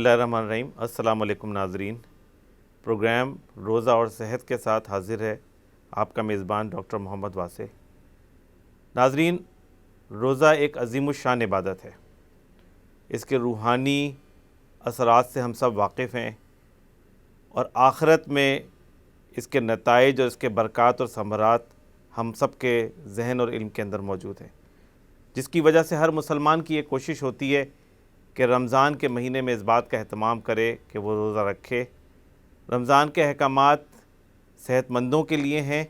اللہ الرحمن الرحیم۔ السلام علیکم ناظرین، پروگرام روزہ اور صحت کے ساتھ حاضر ہے آپ کا میزبان ڈاکٹر محمد واسع۔ ناظرین، روزہ ایک عظیم الشان عبادت ہے۔ اس کے روحانی اثرات سے ہم سب واقف ہیں، اور آخرت میں اس کے نتائج اور اس کے برکات اور ثمرات ہم سب کے ذہن اور علم کے اندر موجود ہیں، جس کی وجہ سے ہر مسلمان کی یہ کوشش ہوتی ہے کہ رمضان کے مہینے میں اس بات کا اہتمام کرے کہ وہ روزہ رکھے۔ رمضان کے احکامات صحت مندوں کے لیے ہیں،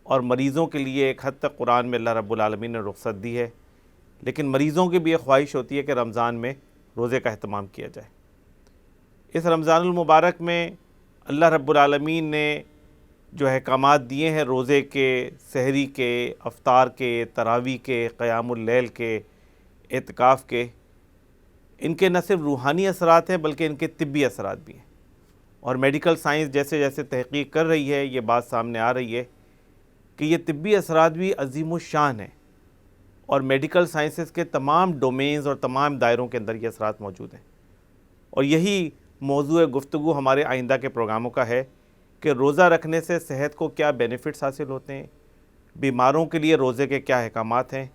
اور مریضوں کے لیے ایک حد تک قرآن میں اللہ رب العالمین نے رخصت دی ہے، لیکن مریضوں کی بھی یہ خواہش ہوتی ہے کہ رمضان میں روزے کا اہتمام کیا جائے۔ اس رمضان المبارک میں اللہ رب العالمین نے جو احکامات دیے ہیں روزے کے، سحری کے، افطار کے، تراویح کے، قیام اللیل کے، اعتکاف کے، ان کے نہ صرف روحانی اثرات ہیں بلکہ ان کے طبی اثرات بھی ہیں۔ اور میڈیکل سائنس جیسے جیسے تحقیق کر رہی ہے، یہ بات سامنے آ رہی ہے کہ یہ طبی اثرات بھی عظیم الشان ہیں، اور میڈیکل سائنسز کے تمام ڈومینز اور تمام دائروں کے اندر یہ اثرات موجود ہیں۔ اور یہی موضوع گفتگو ہمارے آئندہ کے پروگراموں کا ہے کہ روزہ رکھنے سے صحت کو کیا بینیفٹس حاصل ہوتے ہیں، بیماروں کے لیے روزے کے کیا احکامات ہیں،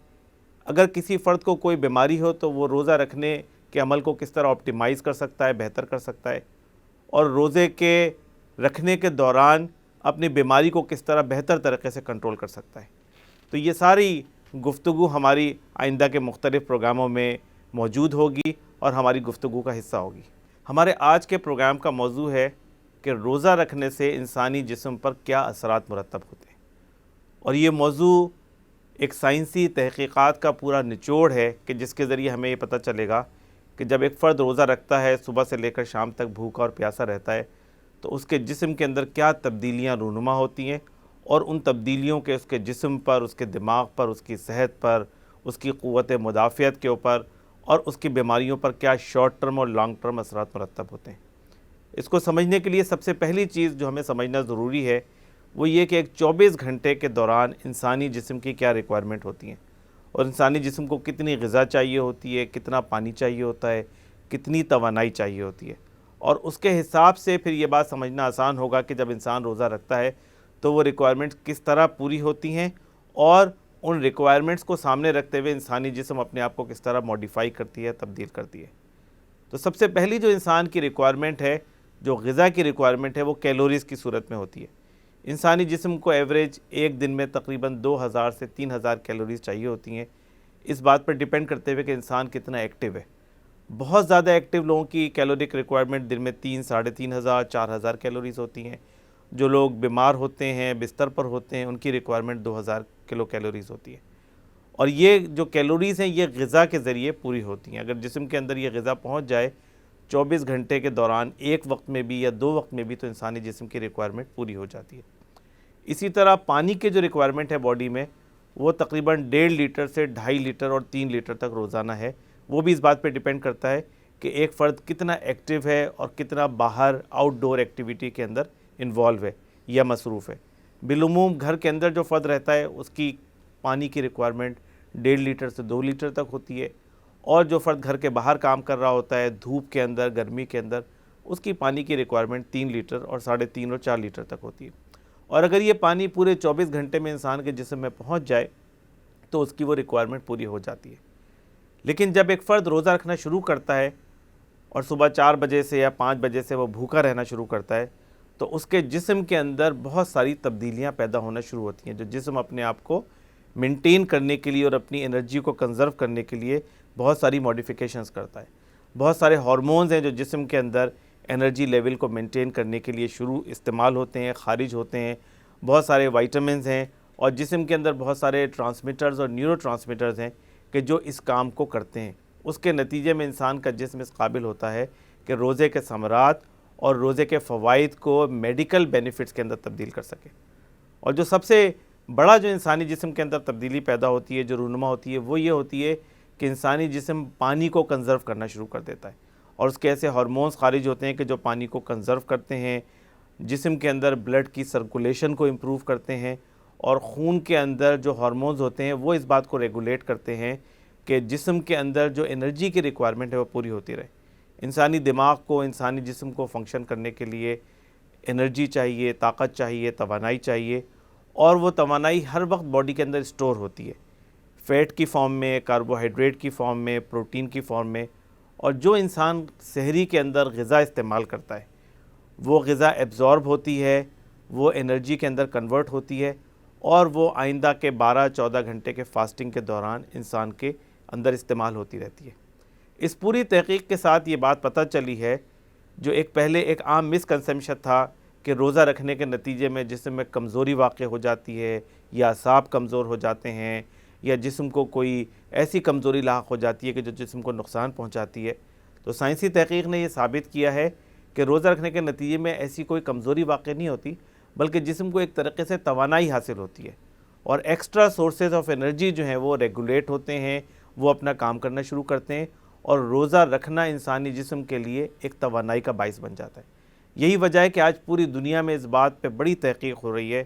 اگر کسی فرد کو کوئی بیماری ہو تو وہ روزہ رکھنے کے عمل کو کس طرح آپٹیمائز کر سکتا ہے، بہتر کر سکتا ہے، اور روزے کے رکھنے کے دوران اپنی بیماری کو کس طرح بہتر طریقے سے کنٹرول کر سکتا ہے۔ تو یہ ساری گفتگو ہماری آئندہ کے مختلف پروگراموں میں موجود ہوگی اور ہماری گفتگو کا حصہ ہوگی۔ ہمارے آج کے پروگرام کا موضوع ہے کہ روزہ رکھنے سے انسانی جسم پر کیا اثرات مرتب ہوتے ہیں، اور یہ موضوع ایک سائنسی تحقیقات کا پورا نچوڑ ہے کہ جس کے ذریعے ہمیں یہ پتہ چلے گا کہ جب ایک فرد روزہ رکھتا ہے، صبح سے لے کر شام تک بھوکا اور پیاسا رہتا ہے، تو اس کے جسم کے اندر کیا تبدیلیاں رونما ہوتی ہیں، اور ان تبدیلیوں کے اس کے جسم پر، اس کے دماغ پر، اس کی صحت پر، اس کی قوت مدافعت کے اوپر اور اس کی بیماریوں پر کیا شارٹ ٹرم اور لانگ ٹرم اثرات مرتب ہوتے ہیں۔ اس کو سمجھنے کے لیے سب سے پہلی چیز جو ہمیں سمجھنا ضروری ہے وہ یہ کہ ایک 24 گھنٹے کے دوران انسانی جسم کی کیا ریکوائرمنٹ ہوتی ہیں، اور انسانی جسم کو کتنی غذا چاہیے ہوتی ہے، کتنا پانی چاہیے ہوتا ہے، کتنی توانائی چاہیے ہوتی ہے، اور اس کے حساب سے پھر یہ بات سمجھنا آسان ہوگا کہ جب انسان روزہ رکھتا ہے تو وہ ریکوائرمنٹس کس طرح پوری ہوتی ہیں، اور ان ریکوائرمنٹس کو سامنے رکھتے ہوئے انسانی جسم اپنے آپ کو کس طرح موڈیفائی کرتی ہے، تبدیل کرتی ہے۔ تو سب سے پہلی جو انسان کی ریکوائرمنٹ ہے، جو غذا کی ریکوائرمنٹ ہے، وہ کیلوریز کی صورت میں ہوتی ہے۔ انسانی جسم کو ایوریج ایک دن میں تقریباً 2000 سے 3000 کیلوریز چاہیے ہوتی ہیں، اس بات پر ڈیپینڈ کرتے ہوئے کہ انسان کتنا ایکٹیو ہے۔ بہت زیادہ ایکٹیو لوگوں کی کیلورک ریکوائرمنٹ دن میں 3، 3500، 4000 کیلوریز ہوتی ہیں۔ جو لوگ بیمار ہوتے ہیں، بستر پر ہوتے ہیں، ان کی ریکوائرمنٹ 2000 کلو کیلوریز ہوتی ہے۔ اور یہ جو کیلوریز ہیں یہ غذا کے ذریعے پوری ہوتی ہیں۔ اگر جسم کے اندر یہ غذا پہنچ جائے 24 گھنٹے کے دوران، ایک وقت میں بھی یا 2 وقت میں بھی، تو انسانی جسم کی ریکوائرمنٹ پوری ہو جاتی ہے۔ اسی طرح پانی کے جو ریکوائرمنٹ ہے باڈی میں، وہ تقریباً 1.5 لیٹر سے 2.5 لیٹر اور 3 لیٹر تک روزانہ ہے۔ وہ بھی اس بات پہ ڈیپینڈ کرتا ہے کہ ایک فرد کتنا ایکٹیو ہے اور کتنا باہر آؤٹ ڈور ایکٹیویٹی کے اندر انوالو ہے یا مصروف ہے۔ بالعموم گھر کے اندر جو فرد رہتا ہے اس کی پانی کی ریکوائرمنٹ 1.5 لیٹر سے 2 لیٹر تک ہوتی ہے، اور جو فرد گھر کے باہر کام کر رہا ہوتا ہے، دھوپ کے اندر، گرمی کے اندر، اس کی پانی کی ریکوائرمنٹ 3 لیٹر اور 3.5 اور 4 لیٹر تک ہوتی ہے۔ اور اگر یہ پانی پورے 24 گھنٹے میں انسان کے جسم میں پہنچ جائے تو اس کی وہ ریکوائرمنٹ پوری ہو جاتی ہے۔ لیکن جب ایک فرد روزہ رکھنا شروع کرتا ہے اور صبح 4 بجے سے یا 5 بجے سے وہ بھوکا رہنا شروع کرتا ہے، تو اس کے جسم کے اندر بہت ساری تبدیلیاں پیدا ہونا شروع ہوتی ہیں، جو جسم اپنے آپ کو مینٹین کرنے کے لیے اور اپنی انرجی کو کنزرو کرنے کے لیے بہت ساری موڈیفیکیشنز کرتا ہے۔ بہت سارے ہارمونز ہیں جو جسم کے اندر انرجی لیول کو مینٹین کرنے کے لیے استعمال ہوتے ہیں، خارج ہوتے ہیں۔ بہت سارے وائٹامنز ہیں، اور جسم کے اندر بہت سارے ٹرانسمیٹرز اور نیورو ٹرانسمیٹرز ہیں کہ جو اس کام کو کرتے ہیں۔ اس کے نتیجے میں انسان کا جسم اس قابل ہوتا ہے کہ روزے کے ثمرات اور روزے کے فوائد کو میڈیکل بینیفٹس کے اندر تبدیل کر سکے۔ اور جو سب سے بڑا جو انسانی جسم کے اندر تبدیلی پیدا ہوتی ہے، جو رونما ہوتی ہے، وہ یہ ہوتی ہے کہ انسانی جسم پانی کو کنزرو کرنا شروع کر دیتا ہے، اور اس کے ایسے ہارمونز خارج ہوتے ہیں کہ جو پانی کو کنزرو کرتے ہیں، جسم کے اندر بلڈ کی سرکولیشن کو امپروو کرتے ہیں، اور خون کے اندر جو ہارمونز ہوتے ہیں وہ اس بات کو ریگولیٹ کرتے ہیں کہ جسم کے اندر جو انرجی کی ریکوائرمنٹ ہے وہ پوری ہوتی رہے۔ انسانی دماغ کو، انسانی جسم کو فنکشن کرنے کے لیے انرجی چاہیے، طاقت چاہیے، توانائی چاہیے، اور وہ توانائی ہر وقت باڈی کے اندر اسٹور ہوتی ہے، فیٹ کی فارم میں، کاربوہائیڈریٹ کی فارم میں، پروٹین کی فارم میں. اور جو انسان سحری کے اندر غذا استعمال کرتا ہے وہ غذا ایبزارب ہوتی ہے، وہ انرجی کے اندر کنورٹ ہوتی ہے، اور وہ آئندہ کے 12-14 گھنٹے کے فاسٹنگ کے دوران انسان کے اندر استعمال ہوتی رہتی ہے. اس پوری تحقیق کے ساتھ یہ بات پتہ چلی ہے، جو پہلے ایک عام مسکنسیپشن تھا کہ روزہ رکھنے کے نتیجے میں جسم میں کمزوری واقع ہو جاتی ہے، یا اعصاب کمزور ہو جاتے ہیں، یا جسم کو کوئی ایسی کمزوری لاحق ہو جاتی ہے کہ جو جسم کو نقصان پہنچاتی ہے. تو سائنسی تحقیق نے یہ ثابت کیا ہے کہ روزہ رکھنے کے نتیجے میں ایسی کوئی کمزوری واقع نہیں ہوتی، بلکہ جسم کو ایک طریقے سے توانائی حاصل ہوتی ہے، اور ایکسٹرا سورسز آف انرجی جو ہیں وہ ریگولیٹ ہوتے ہیں، وہ اپنا کام کرنا شروع کرتے ہیں، اور روزہ رکھنا انسانی جسم کے لیے ایک توانائی کا باعث بن جاتا ہے. یہی وجہ ہے کہ آج پوری دنیا میں اس بات پہ بڑی تحقیق ہو رہی ہے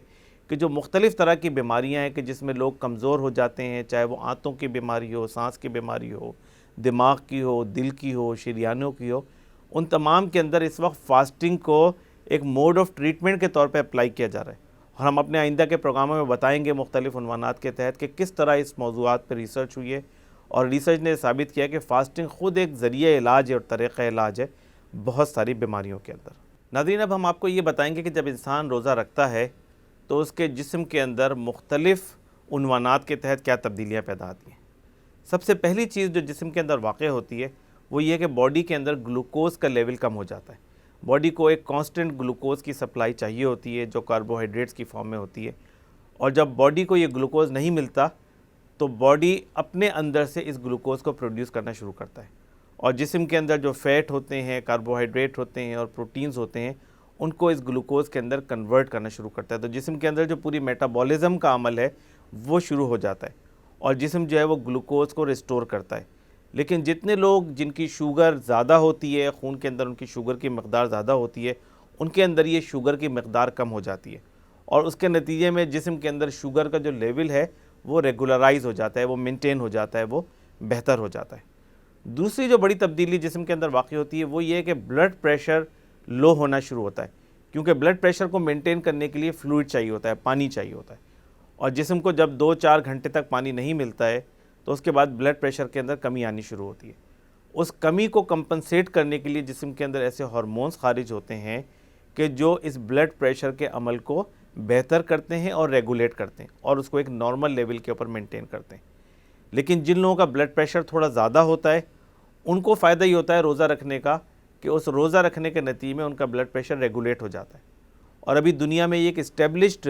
کہ جو مختلف طرح کی بیماریاں ہیں کہ جس میں لوگ کمزور ہو جاتے ہیں، چاہے وہ آنتوں کی بیماری ہو، سانس کی بیماری ہو، دماغ کی ہو، دل کی ہو، شریانوں کی ہو، ان تمام کے اندر اس وقت فاسٹنگ کو ایک موڈ آف ٹریٹمنٹ کے طور پہ اپلائی کیا جا رہا ہے. اور ہم اپنے آئندہ کے پروگراموں میں بتائیں گے مختلف عنوانات کے تحت کہ کس طرح اس موضوعات پر ریسرچ ہوئی ہے، اور ریسرچ نے ثابت کیا کہ فاسٹنگ خود ایک ذریعہ علاج ہے اور طریقہ علاج ہے بہت ساری بیماریوں کے اندر. ناظرین، اب ہم آپ کو یہ بتائیں گے کہ جب انسان روزہ رکھتا ہے تو اس کے جسم کے اندر مختلف عنوانات کے تحت کیا تبدیلیاں پیدا ہوتی ہیں. سب سے پہلی چیز جو جسم کے اندر واقع ہوتی ہے وہ یہ کہ باڈی کے اندر گلوکوز کا لیول کم ہو جاتا ہے. باڈی کو ایک کانسٹنٹ گلوکوز کی سپلائی چاہیے ہوتی ہے جو کاربوہائیڈریٹس کی فارم میں ہوتی ہے، اور جب باڈی کو یہ گلوکوز نہیں ملتا تو باڈی اپنے اندر سے اس گلوکوز کو پروڈیوس کرنا شروع کرتا ہے، اور جسم کے اندر جو فیٹ ہوتے ہیں، کاربوہائیڈریٹ ہوتے ہیں اور پروٹینز ہوتے ہیں، ان کو اس گلوکوز کے اندر کنورٹ کرنا شروع کرتا ہے. تو جسم کے اندر جو پوری میٹابولزم کا عمل ہے وہ شروع ہو جاتا ہے، اور جسم جو ہے وہ گلوکوز کو ریسٹور کرتا ہے. لیکن جتنے لوگ جن کی شوگر زیادہ ہوتی ہے، خون کے اندر ان کی شوگر کی مقدار زیادہ ہوتی ہے، ان کے اندر یہ شوگر کی مقدار کم ہو جاتی ہے، اور اس کے نتیجے میں جسم کے اندر شوگر کا جو لیول ہے وہ ریگولرائز ہو جاتا ہے، وہ مینٹین ہو جاتا ہے، وہ بہتر ہو جاتا ہے. دوسری جو بڑی تبدیلی جسم کے اندر واقع ہوتی ہے وہ یہ ہے کہ بلڈ پریشر لو ہونا شروع ہوتا ہے، کیونکہ بلڈ پریشر کو مینٹین کرنے کے لیے فلوئڈ چاہیے ہوتا ہے، پانی چاہیے ہوتا ہے، اور جسم کو جب 2-4 گھنٹے تک پانی نہیں ملتا ہے تو اس کے بعد بلڈ پریشر کے اندر کمی آنی شروع ہوتی ہے. اس کمی کو کمپنسیٹ کرنے کے لیے جسم کے اندر ایسے ہارمونز خارج ہوتے ہیں کہ جو اس بلڈ پریشر کے عمل کو بہتر کرتے ہیں اور ریگولیٹ کرتے ہیں، اور اس کو ایک نارمل لیول کے اوپر مینٹین کرتے ہیں. لیکن جن لوگوں کا بلڈ پریشر تھوڑا زیادہ ہوتا ہے ان کو فائدہ ہی ہوتا ہے روزہ رکھنے کا کہ اس روزہ رکھنے کے نتیجے میں ان کا بلڈ پریشر ریگولیٹ ہو جاتا ہے. اور ابھی دنیا میں یہ ایک اسٹیبلشڈ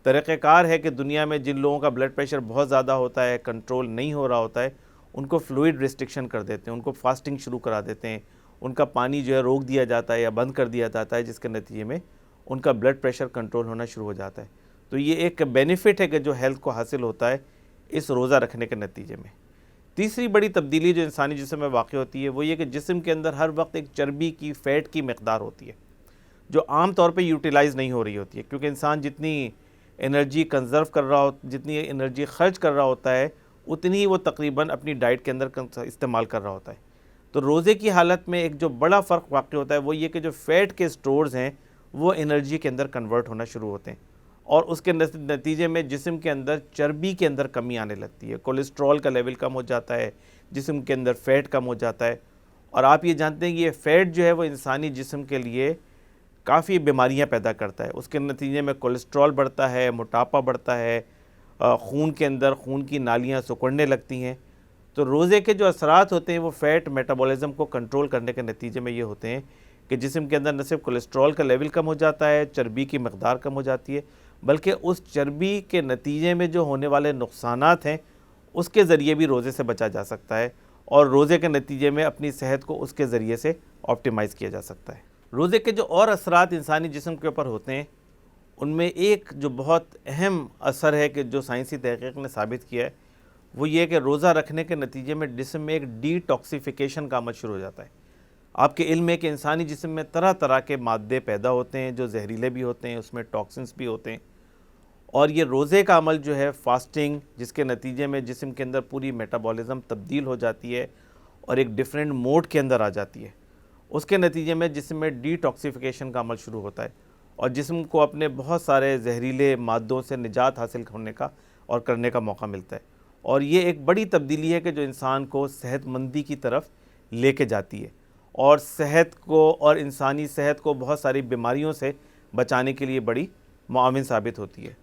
طریقہ کار ہے کہ دنیا میں جن لوگوں کا بلڈ پریشر بہت زیادہ ہوتا ہے، کنٹرول نہیں ہو رہا ہوتا ہے، ان کو فلوئڈ ریسٹرکشن کر دیتے ہیں، ان کو فاسٹنگ شروع کرا دیتے ہیں، ان کا پانی جو ہے روک دیا جاتا ہے یا بند کر دیا جاتا ہے، جس کے نتیجے میں ان کا بلڈ پریشر کنٹرول ہونا شروع ہو جاتا ہے. تو یہ ایک بینیفٹ ہے کہ جو ہیلتھ کو حاصل ہوتا ہے اس روزہ رکھنے کے نتیجے میں. تیسری بڑی تبدیلی جو انسانی جسم میں واقع ہوتی ہے وہ یہ کہ جسم کے اندر ہر وقت ایک چربی کی، فیٹ کی مقدار ہوتی ہے جو عام طور پہ یوٹیلائز نہیں ہو رہی ہوتی ہے، کیونکہ انسان جتنی انرجی کنزرو کر رہا جتنی انرجی خرچ کر رہا ہوتا ہے اتنی ہی وہ تقریباً اپنی ڈائٹ کے اندر استعمال کر رہا ہوتا ہے. تو روزے کی حالت میں ایک جو بڑا فرق واقع ہوتا ہے وہ یہ کہ جو فیٹ کے سٹورز ہیں وہ انرجی کے اندر کنورٹ ہونا شروع ہوتے ہیں، اور اس کے نتیجے میں جسم کے اندر چربی کے اندر کمی آنے لگتی ہے، کولیسٹرول کا لیول کم ہو جاتا ہے، جسم کے اندر فیٹ کم ہو جاتا ہے. اور آپ یہ جانتے ہیں کہ یہ فیٹ جو ہے وہ انسانی جسم کے لیے کافی بیماریاں پیدا کرتا ہے. اس کے نتیجے میں کولیسٹرول بڑھتا ہے، موٹاپا بڑھتا ہے، خون کے اندر خون کی نالیاں سکڑنے لگتی ہیں. تو روزے کے جو اثرات ہوتے ہیں وہ فیٹ میٹابولزم کو کنٹرول کرنے کے نتیجے میں یہ ہوتے ہیں کہ جسم کے اندر نہ صرف کولیسٹرول کا لیول کم ہو جاتا ہے، چربی کی مقدار کم ہو جاتی ہے، بلکہ اس چربی کے نتیجے میں جو ہونے والے نقصانات ہیں اس کے ذریعے بھی روزے سے بچا جا سکتا ہے، اور روزے کے نتیجے میں اپنی صحت کو اس کے ذریعے سے آپٹیمائز کیا جا سکتا ہے. روزے کے جو اور اثرات انسانی جسم کے اوپر ہوتے ہیں ان میں ایک جو بہت اہم اثر ہے کہ جو سائنسی تحقیق نے ثابت کیا ہے وہ یہ کہ روزہ رکھنے کے نتیجے میں جسم میں ایک ڈی ٹاکسیفیکیشن کا عمل شروع ہو جاتا ہے. آپ کے علم ہے کہ انسانی جسم میں طرح طرح کے مادے پیدا ہوتے ہیں جو زہریلے بھی ہوتے ہیں، اس میں ٹاکسنس بھی ہوتے ہیں، اور یہ روزے کا عمل جو ہے فاسٹنگ، جس کے نتیجے میں جسم کے اندر پوری میٹابولزم تبدیل ہو جاتی ہے اور ایک ڈیفرنٹ موڈ کے اندر آ جاتی ہے، اس کے نتیجے میں جسم میں ڈی ٹاکسیفیکیشن کا عمل شروع ہوتا ہے اور جسم کو اپنے بہت سارے زہریلے مادوں سے نجات حاصل ہونے کا اور کرنے کا موقع ملتا ہے، اور یہ ایک بڑی تبدیلی ہے کہ جو انسان کو صحت مندی کی طرف لے کے جاتی ہے اور صحت کو اور انسانی صحت کو بہت ساری بیماریوں سے بچانے کے لیے بڑی معاون ثابت ہوتی ہے۔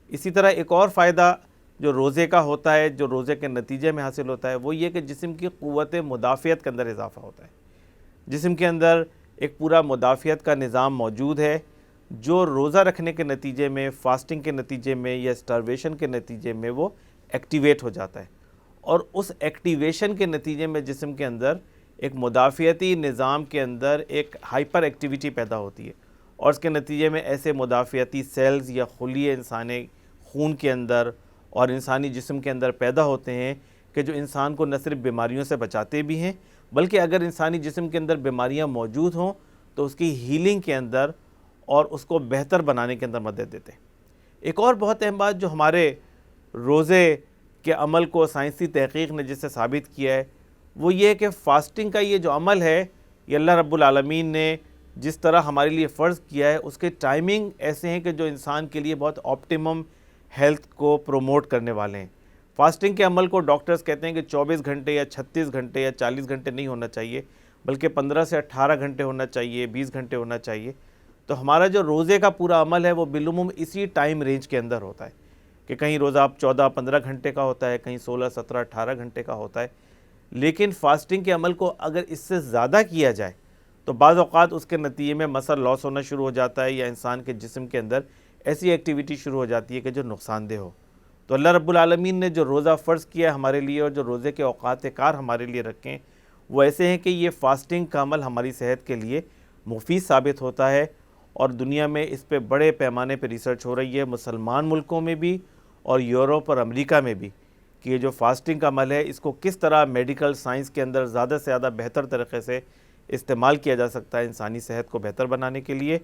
اسی طرح ایک اور فائدہ جو روزے کا ہوتا ہے، جو روزے کے نتیجے میں حاصل ہوتا ہے، وہ یہ کہ جسم کی قوت مدافعت کے اندر اضافہ ہوتا ہے۔ جسم کے اندر ایک پورا مدافعت کا نظام موجود ہے جو روزہ رکھنے کے نتیجے میں، فاسٹنگ کے نتیجے میں یا اسٹارویشن کے نتیجے میں وہ ایکٹیویٹ ہو جاتا ہے، اور اس ایکٹیویشن کے نتیجے میں جسم کے اندر ایک مدافعتی نظام کے اندر ایک ہائپر ایکٹیویٹی پیدا ہوتی ہے، اور اس کے نتیجے میں ایسے مدافعتی سیلز یا خلیے انسانی خون کے اندر اور انسانی جسم کے اندر پیدا ہوتے ہیں کہ جو انسان کو نہ صرف بیماریوں سے بچاتے بھی ہیں، بلکہ اگر انسانی جسم کے اندر بیماریاں موجود ہوں تو اس کی ہیلنگ کے اندر اور اس کو بہتر بنانے کے اندر مدد دیتے ہیں۔ ایک اور بہت اہم بات جو ہمارے روزے کے عمل کو سائنسی تحقیق نے جس سے ثابت کیا ہے، وہ یہ کہ فاسٹنگ کا یہ جو عمل ہے، یہ اللہ رب العالمین نے جس طرح ہمارے لیے فرض کیا ہے، اس کے ٹائمنگ ایسے ہیں کہ جو انسان کے لیے بہت آپٹیمم ہیلتھ کو پروموٹ کرنے والے ہیں۔ فاسٹنگ کے عمل کو ڈاکٹرز کہتے ہیں کہ 24 گھنٹے یا 36 گھنٹے یا 40 گھنٹے نہیں ہونا چاہیے، بلکہ 15 سے 18 گھنٹے ہونا چاہیے، 20 گھنٹے ہونا چاہیے۔ تو ہمارا جو روزے کا پورا عمل ہے وہ بالعموم اسی ٹائم رینج کے اندر ہوتا ہے کہ کہیں روزہ 14-15 گھنٹے کا ہوتا ہے، کہیں 16, 17, 18 گھنٹے کا ہوتا ہے۔ لیکن فاسٹنگ کے عمل کو اگر اس سے زیادہ کیا جائے تو بعض اوقات اس کے نتیجے میں مسل لاس ہونا شروع ہو جاتا ہے یا انسان کے جسم کے اندر ایسی ایکٹیویٹی شروع ہو جاتی ہے کہ جو نقصان دہ ہو۔ تو اللہ رب العالمین نے جو روزہ فرض کیا ہے ہمارے لیے اور جو روزے کے اوقات کار ہمارے لیے رکھیں، وہ ایسے ہیں کہ یہ فاسٹنگ کا عمل ہماری صحت کے لیے مفید ثابت ہوتا ہے، اور دنیا میں اس پہ بڑے پیمانے پہ ریسرچ ہو رہی ہے، مسلمان ملکوں میں بھی اور یورپ اور امریکہ میں بھی، کہ یہ جو فاسٹنگ کا عمل ہے اس کو کس طرح میڈیکل سائنس کے اندر زیادہ سے زیادہ بہتر طریقے سے استعمال کیا جا سکتا ہے انسانی صحت کو بہتر بنانے کے لیے،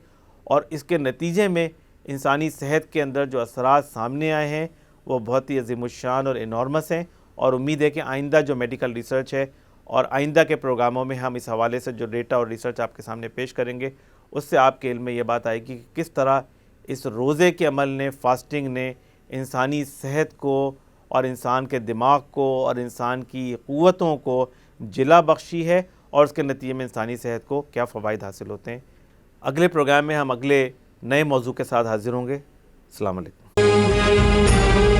اور اس کے نتیجے میں انسانی صحت کے اندر جو اثرات سامنے آئے ہیں وہ بہت ہی عظیم الشان اور انارمس ہیں، اور امید ہے کہ آئندہ جو میڈیکل ریسرچ ہے اور آئندہ کے پروگراموں میں ہم اس حوالے سے جو ڈیٹا اور ریسرچ آپ کے سامنے پیش کریں گے، اس سے آپ کے علم میں یہ بات آئے گی کہ کس طرح اس روزے کے عمل نے، فاسٹنگ نے انسانی صحت کو اور انسان کے دماغ کو اور انسان کی قوتوں کو جلا بخشی ہے، اور اس کے نتیجے میں انسانی صحت کو کیا فوائد حاصل ہوتے ہیں۔ اگلے پروگرام میں ہم اگلے نئے موضوع کے ساتھ حاضر ہوں گے۔ السلام علیکم۔